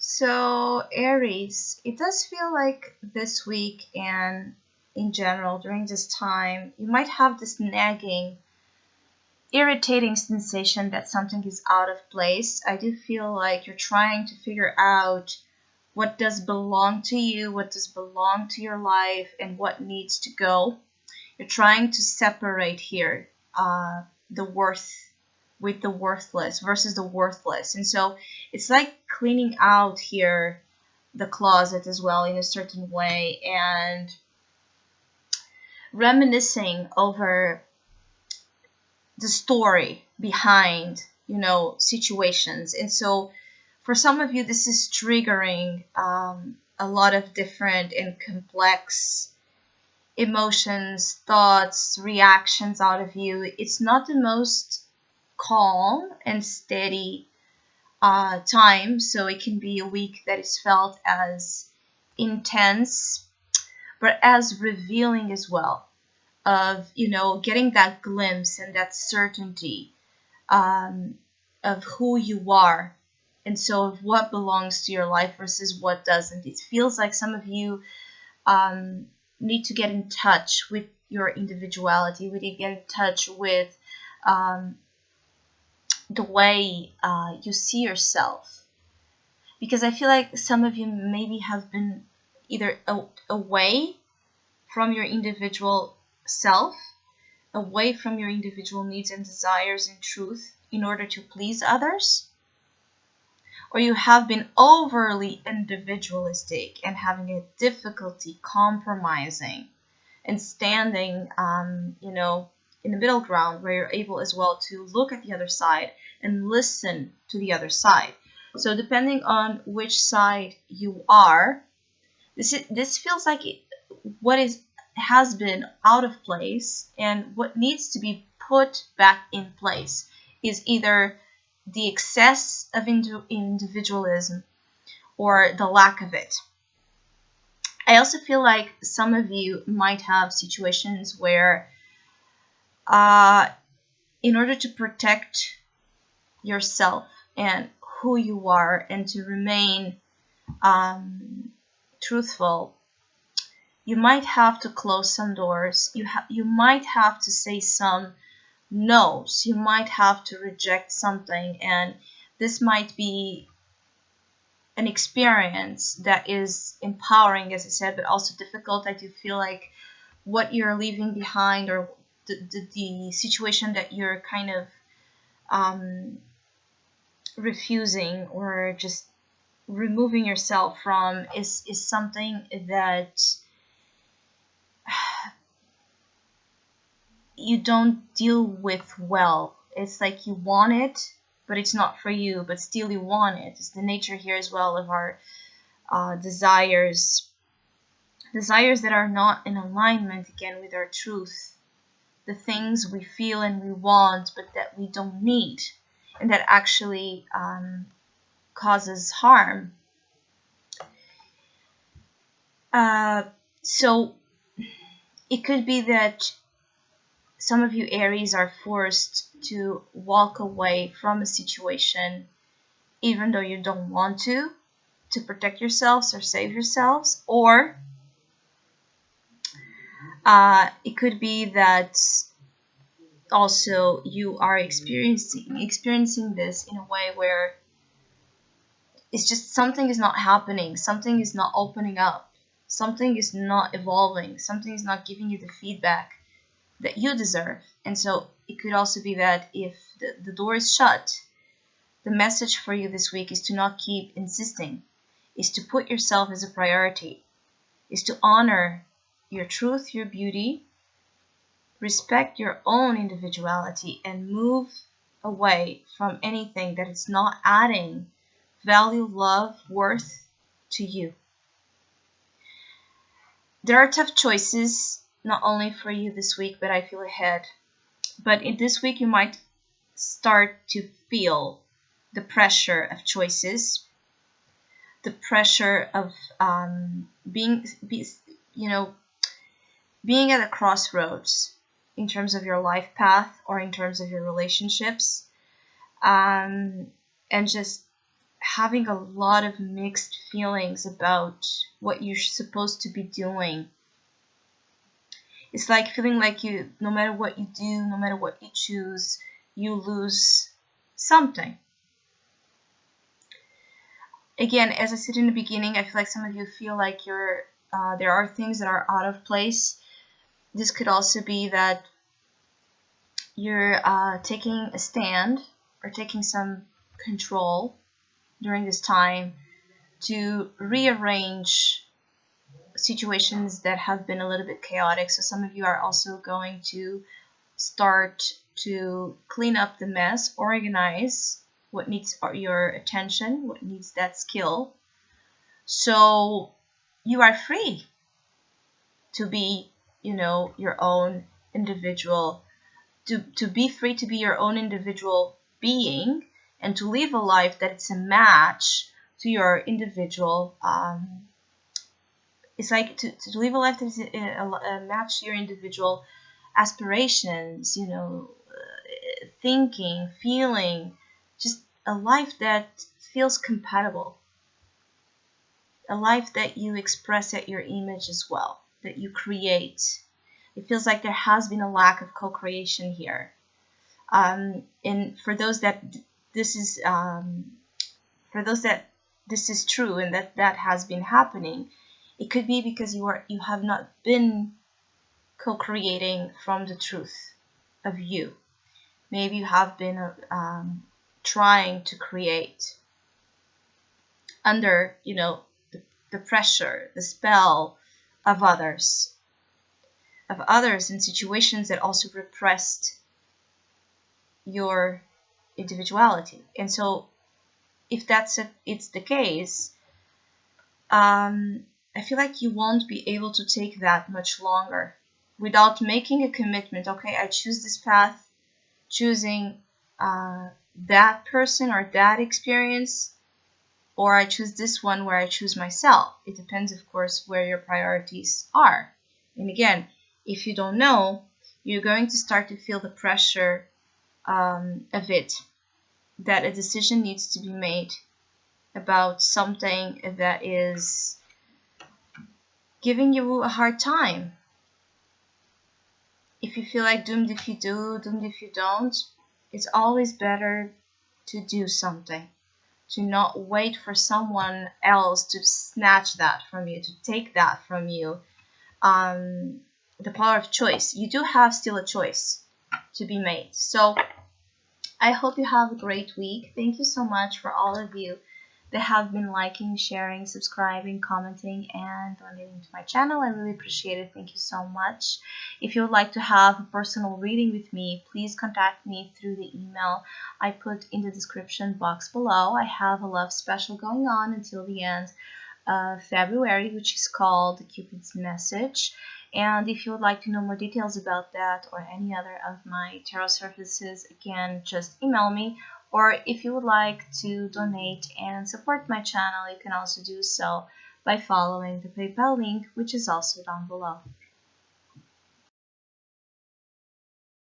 So, Aries, it does feel like this week and in general during this time, you might have this nagging, irritating sensation that something is out of place. I do feel like you're trying to figure out what does belong to you, what does belong to your life, and what needs to go. You're trying to separate here the worth with the worthless versus the worthless. And so it's like cleaning out here the closet as well in a certain way and reminiscing over the story behind, situations. And so for some of you, this is triggering a lot of different and complex emotions, thoughts, reactions out of you. It's not the most calm and steady time, so it can be a week that is felt as intense but as revealing as well, of getting that glimpse and that certainty of who you are, and so of what belongs to your life versus what doesn't. It feels like some of you need to get in touch with your individuality. We need to get in touch with the way you see yourself, because I feel like some of you maybe have been either away from your individual self, away from your individual needs and desires and truth in order to please others, or you have been overly individualistic and having a difficulty compromising and standing in the middle ground, where you're able as well to look at the other side and listen to the other side. So depending on which side you are, this feels like what has been out of place, and what needs to be put back in place is either the excess of individualism or the lack of it. I also feel like some of you might have situations where in order to protect yourself and who you are and to remain truthful, you might have to close some doors. You might have to say some no's. You might have to reject something, and this might be an experience that is empowering, as I said, but also difficult. I do feel like what you're leaving behind, or the situation that you're kind of refusing or just removing yourself from is something that you don't deal with well. It's like you want it, but it's not for you, but still you want it. It's the nature here as well of our desires that are not in alignment again with our truth, the things we feel and we want but that we don't need, and that actually causes harm. So it could be that some of you Aries are forced to walk away from a situation even though you don't want to protect yourselves or save yourselves, or it could be that also you are experiencing this in a way where it's just something is not happening, something is not opening up, something is not evolving, something is not giving you the feedback that you deserve. And so it could also be that if the door is shut, the message for you this week is to not keep insisting, is to put yourself as a priority, is to honor your truth, your beauty, respect your own individuality, and move away from anything that is not adding value, love, worth to you. There are tough choices, not only for you this week, but I feel ahead. But in this week, you might start to feel the pressure of choices, the pressure of being at a crossroads in terms of your life path or in terms of your relationships, and just having a lot of mixed feelings about what you're supposed to be doing. It's like feeling like you, no matter what you do, no matter what you choose, you lose something. Again, as I said in the beginning, I feel like some of you feel like there are things that are out of place. This could also be that you're taking a stand or taking some control during this time to rearrange situations that have been a little bit chaotic. So some of you are also going to start to clean up the mess, organize what needs your attention, what needs that skill. So you are free to be, your own individual, to be free to be your own individual being, and to live a life that it's a match to your individual it's like to live a life that is a match to your individual aspirations, thinking, feeling, just a life that feels compatible, a life that you express at your image as well, that you create. It feels like there has been a lack of co-creation here. And for those that this is true and that has been happening, it could be because you have not been co-creating from the truth of you. Maybe you have been trying to create under, the pressure, the spell of others in situations that also repressed your individuality. And so if it's the case, I feel like you won't be able to take that much longer without making a commitment. Okay, I choose this path, choosing that person or that experience, or I choose this one where I choose myself. It depends, of course, where your priorities are. And again, if you don't know, you're going to start to feel the pressure of it, that a decision needs to be made about something that is giving you a hard time. If you feel like doomed if you do, doomed if you don't, it's always better to do something, to not wait for someone else to snatch that from you, to take that from you. The power of choice. You do have still a choice to be made. So I hope you have a great week. Thank you so much for all of you that have been liking, sharing, subscribing, commenting, and donating to my channel. I really appreciate it. Thank you so much. If you would like to have a personal reading with me, please contact me through the email I put in the description box below. I have a love special going on until the end of February, which is called Cupid's Message. And if you would like to know more details about that or any other of my tarot services, again, just email me. Or if you would like to donate and support my channel, you can also do so by following the PayPal link, which is also down below.